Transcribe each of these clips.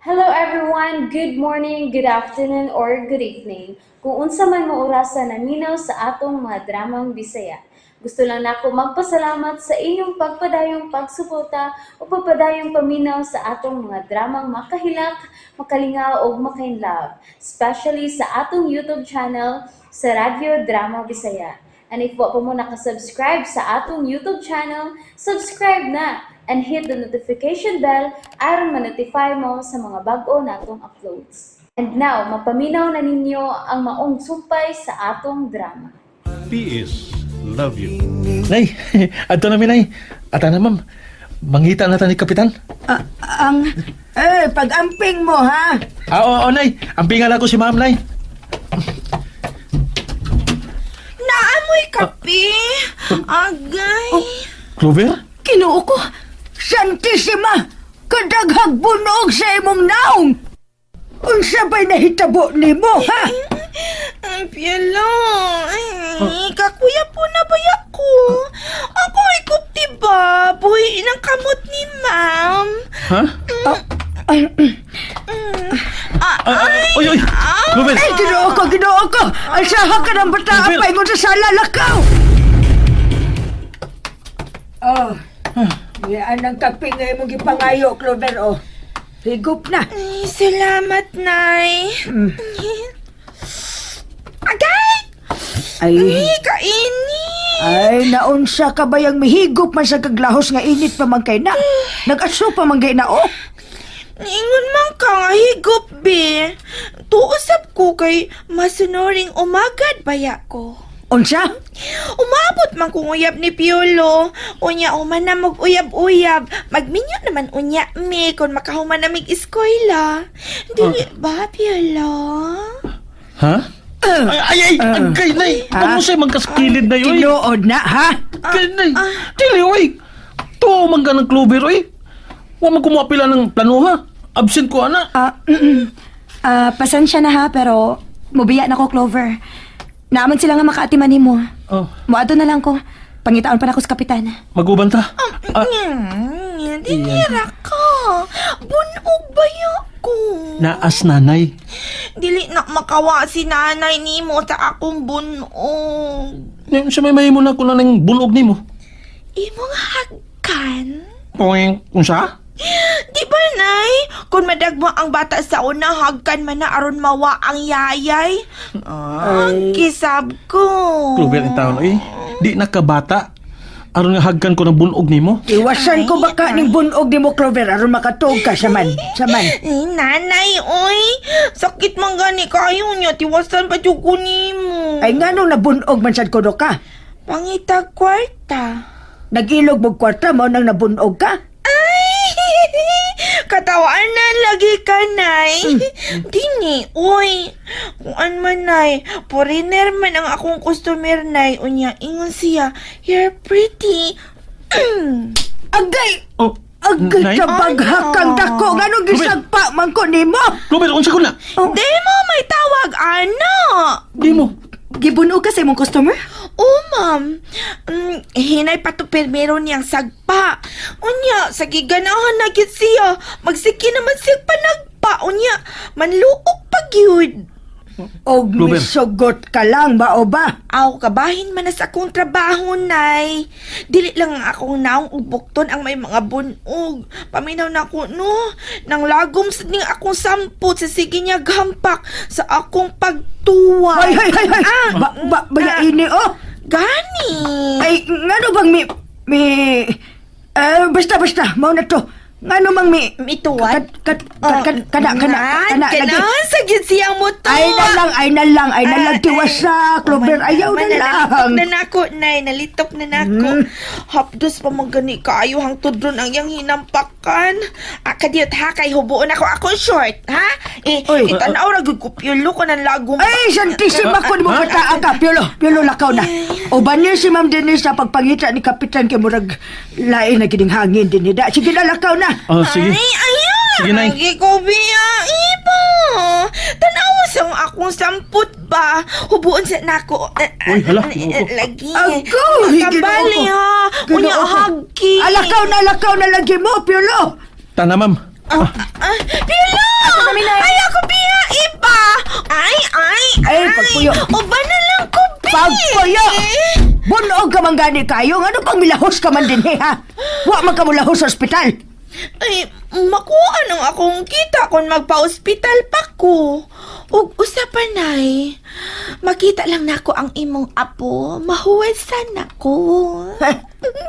Hello everyone, good morning, good afternoon, or good evening. Kung unsa man mo orasan naminaw sa atong mga dramang Bisaya. Gusto lang nako magpasalamat sa inyong pagpadayong pagsuporta o pagpadayong paminaw sa atong mga dramang makahilak, makalingaw o makainlove, especially sa atong YouTube channel sa Radyo Drama Bisaya. And if wa pa mo nakasubscribe sa atong YouTube channel, subscribe na and hit the notification bell aron ma-notify mo sa mga bag-o natong uploads. And now, mapaminaw na ninyo ang maong sumpay sa atong drama. P.S. Love you. Nay, ato na mi, Nay. Ata na, ma'am. Mangita na ta ni Kapitan. Pag-amping mo, ha? Oo, Nay. Ampingan ako si ma'am, Nay. Naamoy kape. Agay. Clover? Kinuo ko. Santissima! Kadaghag bunog sa imong naong! Unsa ba'y nahitabo ni mo, ha? Pielo. Ay, kakuya po na ba ako? Ako ay kupti baboy ng kamot ni ma'am. Ha? Oy! Clover! Ay, ginoo ko! Asaha ka ng bata Clover! apay mo sa sala lakaw! Yan ang kape nga imong gipangayo, Clover, oh. Higup na. Ay, salamat, Nay. Agay! Ay, Kainit. ay, naunsa ka ba yung mihigup man sa kaglahos nga init pa man kay na? Nag-aso pa man kay na, oh. Ingon man ka nga higop, be. Tuusap ko kay masunoring umagad baya ko. Unsa? Umabot man kung uyab ni Piolo. Unya human na mag-uyab-uyab. Magminyo naman unya mi kung makahuman na mig-eskwela. Dili ba, Piolo? Ha? Ay! Agay, Nay! Ano sa'yo magkaskilid na yun? Tinuod na, ha? Agay, Nay! Dili, oy! Tuwa man ka ng Clover, oy! Huwag man kumapila ng plano, ha? Absent ko, ana. Pasensya na ha, pero mubiya na ko, Clover. Naaman sila nga makaatiman ni mo. Oh, Muado na lang ko. Pangitaon pa na ko sa kapitan. magubanta. Dinira ka. Bunog baya ko. Naas, nanay. Dili na makawa si nanay ni mo sa akong bunog. Sa may mahimo na ko na ng bunog ni mo. Imong hagkan? Kung sa? Di ba, Nay? Kung madagmo ang bata sa una, hagkan man na aron mawa ang yayay. Kisab ko. Clover, ang taon, oy. Di nakabata. Aron nga hagkan ko ng bunog ni mo. Iwasan ko baka ning bunog ni mo, Clover, aron makatuog ka saman. Nanay, oy. Sakit man gani kayo niya. Tiwasan pa dyan ko ni mo. Ay nga nung nabunog man sad kuno ka. Pangitag kwarta. Nagilog mo kwarta mo nang nabunog ka. Katawaan na lagi ka, Nay. Dini, uy. Kung an man, Nay. Foreigner man ang akong customer, Nay. Unya, ingon siya, you're pretty. Agay! Oh, Agay Nay? sa baghakang dako. Nganong gisagpa man ko nimo? Clover, unsa ko na? Di mo may tawag, ano? Di mo. Gibunog ka sa imong customer? Oh, ma'am. Hinay pa to permero niyang sagpa. Unya, sa giganahan na gid siya. Magsiki naman siya panagpa. Unya, manluok pag yun. Og Clover. misugot ka lang ba o ba? Aw, kabahin man na sa akong trabaho, Nay. Dili lang ang akong naong ubukton ang may mga bunog. Paminaw na ko, no? Nang lagom sa ning akong sampot sa sige niya gampak sa akong pagtuwa. Hay! Baya ini oh! Gani. Ay, ngano bang basta, mao na to. Ngano mang Mituwad? Kana lagi. Sagid siyang motor. Ay na lang, tiwas sa Clover, ayaw na Nalitop lang. na nako, Nay. Nalitop na nako. Hapdos pa magani kaayo hang tudron ang yang hinampakan. Kadiyot ha, kay hubuon ako short, ha? Oy. Itanaw ra gud ko piulo ko ng lagom. Ay, santisima ko ni mo bataan ka. Piolo, lakaw na. O ba niya si Ma'am Denise sa pagpangita ni Kapitan kay murag lain na gining hangin din nida. Sige na, lakaw na. Oh, sige. Ay, ayun. Sige, Nay. Lagi ko biya. Iba. Tanawa sa akong samput ba? Hubuon sa nako. Uy, hala, ginoo ko. Lagi. Agoy, Kambali ginoo ko. ha. Unya Ginoo ko. hagi. Lakaw na lagi mo, Piolo. Tana, ma'am. Piolo! ka man gani kayo, ano pang milahos ka man din ha? Wa man ka mulahos sa ospital. Ay, makuha nang akong kita kung magpa-ospital pa ko. Ug usapan nay, makita lang nako ang imong apo, mahuwasan nako.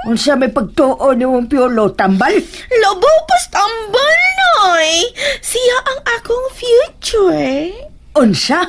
Unsa may pagtuo ni mong Piolo, tambal? Labaw pas tambal, nay. Siya ang akong future. Unsa?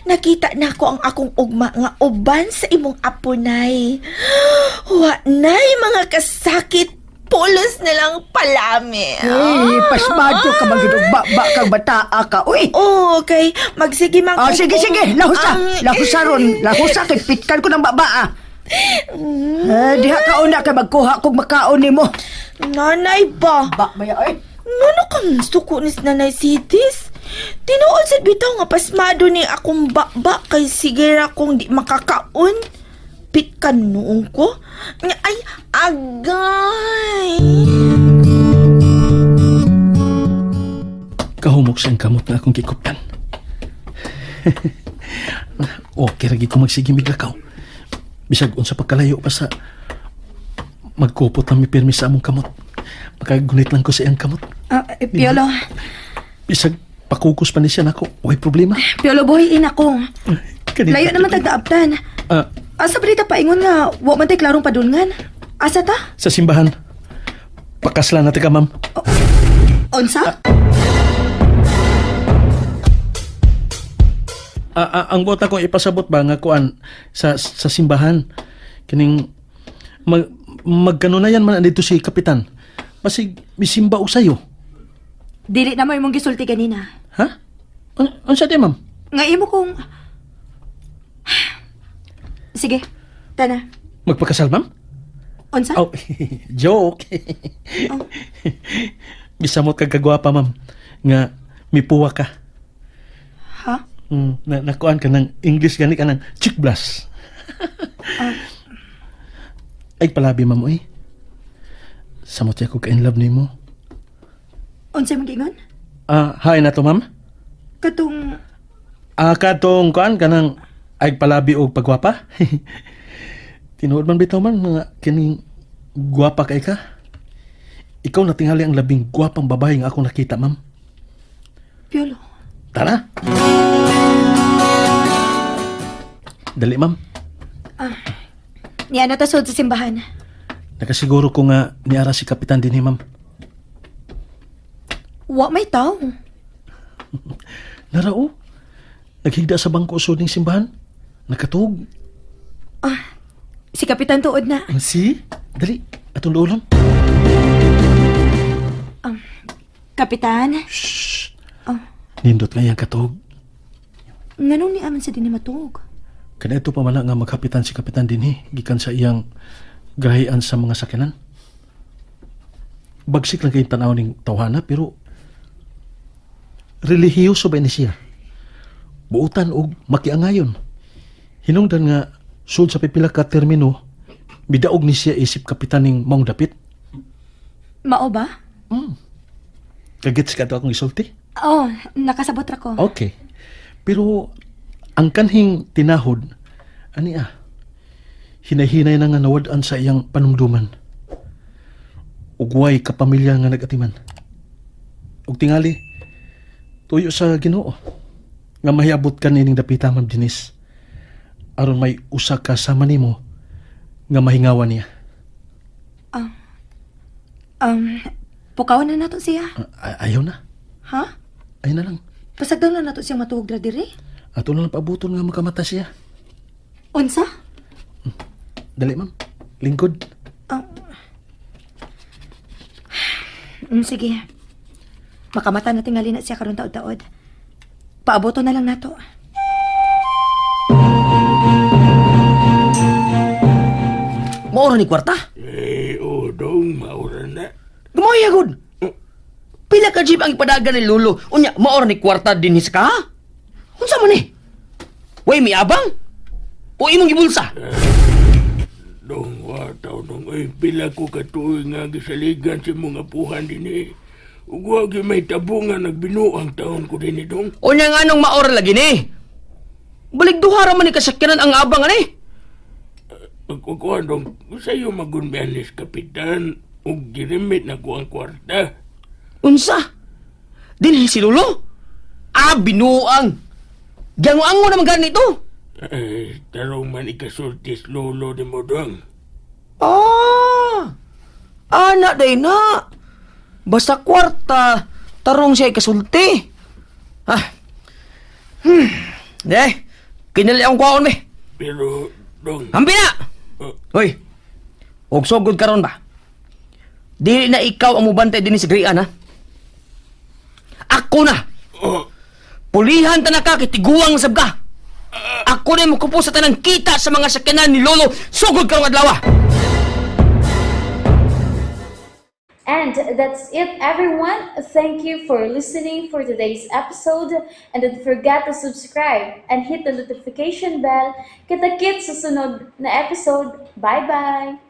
Nakita nako ang akong ugma nga uban sa imong apo, nay. Wa nay mga kasakit, pulos na lang palami. Hey, pasmadyo ka magidugba-ba kang bataa ka. Uy! Okay, magsige man Oh, ko sige, kung sige. Lahusa. ang- Lahusa ron. Lahusa. Kay pitkan ko ng baba, diha ka una kay magkuha kog makaon ni mo. Nanay ba? Ba, maya, ay. Ngano kang suko ni nanay Sitis? Tinuod sa bitaw nga pasmado ni akong baba kay sige ra kong di makakaon. Pitkan noong ko. Ay, agay. Kahumok siyang kamot na akong kikuptan. Okay, ragi ko magsigimig lakaw. Bisag unsa pagkalayo pa sa magkupot na may permis sa among kamot. Makagunit lang ko sa iyang kamot. Piolo, Bisag pakukos pa ni siya nako. Way problema. Piolo, buhayin ako. Kanina- Layo naman tagdaabtan. Asa balita paingon nga, wa man tay klarong padulngan. Asa ta? Sa simbahan. Pakaslan natin ka, ma'am. Unsa? Ang bota ko ipasabot ba nga kuan sa simbahan. Kining magkano na yan man dito si kapitan. Basig misimba og sayo. Dili na mo imong gisulti kanina. Ha? Unsa di, ma'am? Nga imo kong... Sige, tana. Magpakasal, ma'am? Unsa? Oh, joke. Bisamot kag kagwapa, ma'am. Nga mipuwa ka. Ha? Nakuan ka ng English gani ka ng chick blast. Ay palabi, ma'am, oy. Samot ako ka in love ni mo. Unsa man gingon? Hi na to, ma'am. Katong... Katong kuan ka ng ay palabi og pagwapa. Tinuod man bitaw man nga kining gwapa kay ka. Ikaw na tingali ang labing gwapang babae nga ako nakita, ma'am. Piolo. Tara. Dali, ma'am. Niya na tasod sa simbahan. Nakasiguro ko nga niara si kapitan din, ma'am. Wa may tao. Narao. Naghigda sa bangko usod ning simbahan. Nakatug. Si Kapitan tuod na. Si? Dali. Atong luolon. Kapitan, Nindot nga yung katug. nganong ni aman sa din matug? Kana ito pa mala nga magkapitan si kapitan din gikan sa iyang grahian sa mga sakyanan. Bagsik lang kayong tanaw ning tawhana pero relihiyoso ba ni siya? Buutan og makiangayon. Hinungdan nga sud sa pipila ka termino bidaog ni siya isip kapitan ning maong dapit. Mao ba? Kagits ka to akong isulti? Oh, nakasabot ra ko. Okay. Pero ang kanhing tinahod, hinahinay na nga nawad-an sa iyang panumduman. Ugway kapamilya nga nagatiman. Ug tingali, tuyo sa Ginoo nga mahiabot ka nining dapita, Ma'am Denise. Aron may usa ka sama nimo nga mahingawan niya. Pukaw na nato siya. Ayaw na. Ha? Ayaw na lang. Pasagdaw na nato siyang matuog dra diri. Ato na lang paabuton nga makamata siya. Unsa? Dali, ma'am. Lingkod. Sige. Makamata na tingali na siya karon taod-taod. Paaboto na lang nato. Maura ni kwarta? Dong, maura na. Gumoy agud. Pila ka jeep ang ipadagan ni Lolo. Unya, maura ni kwarta dinis ka? Unsa man ni? Way mi abang? O imong gibulsa? Dong, wataw nung ay pila ko katuoy nga gisaligan si mga puhan din Ug wag yung may tabungan nagbinuang taon ko din dong. Unya nga nung maura lagi ni. Balik duhara man ni kasakyanan ang abang ani. Pagkukuha dong, sa'yo magunbianis kapitan, ug girimit na ko ang kwarta. Unsa? Dinhi si Lolo? Binuang! Giango-ango naman ganito! Ay, tarong man ikasultis lolo ni mo dong. Anak day na! Basta kwarta, tarong siya ikasulti. Kinali akong kwaon, be. Pero, dong, Hampi na! Hoy, og sugod karon ba? Dili na ikaw ang mubantay din sa grian, ha? Ako na! oh, Pulihan ta na ka, kitiguang sab ka! Ako na mukupo sa tanang kita sa mga sakyanan ni Lolo, sugod karong adlaw! And that's it, everyone. Thank you for listening for today's episode. And don't forget to subscribe and hit the notification bell. Kita-kits sa sunod na episode. Bye-bye!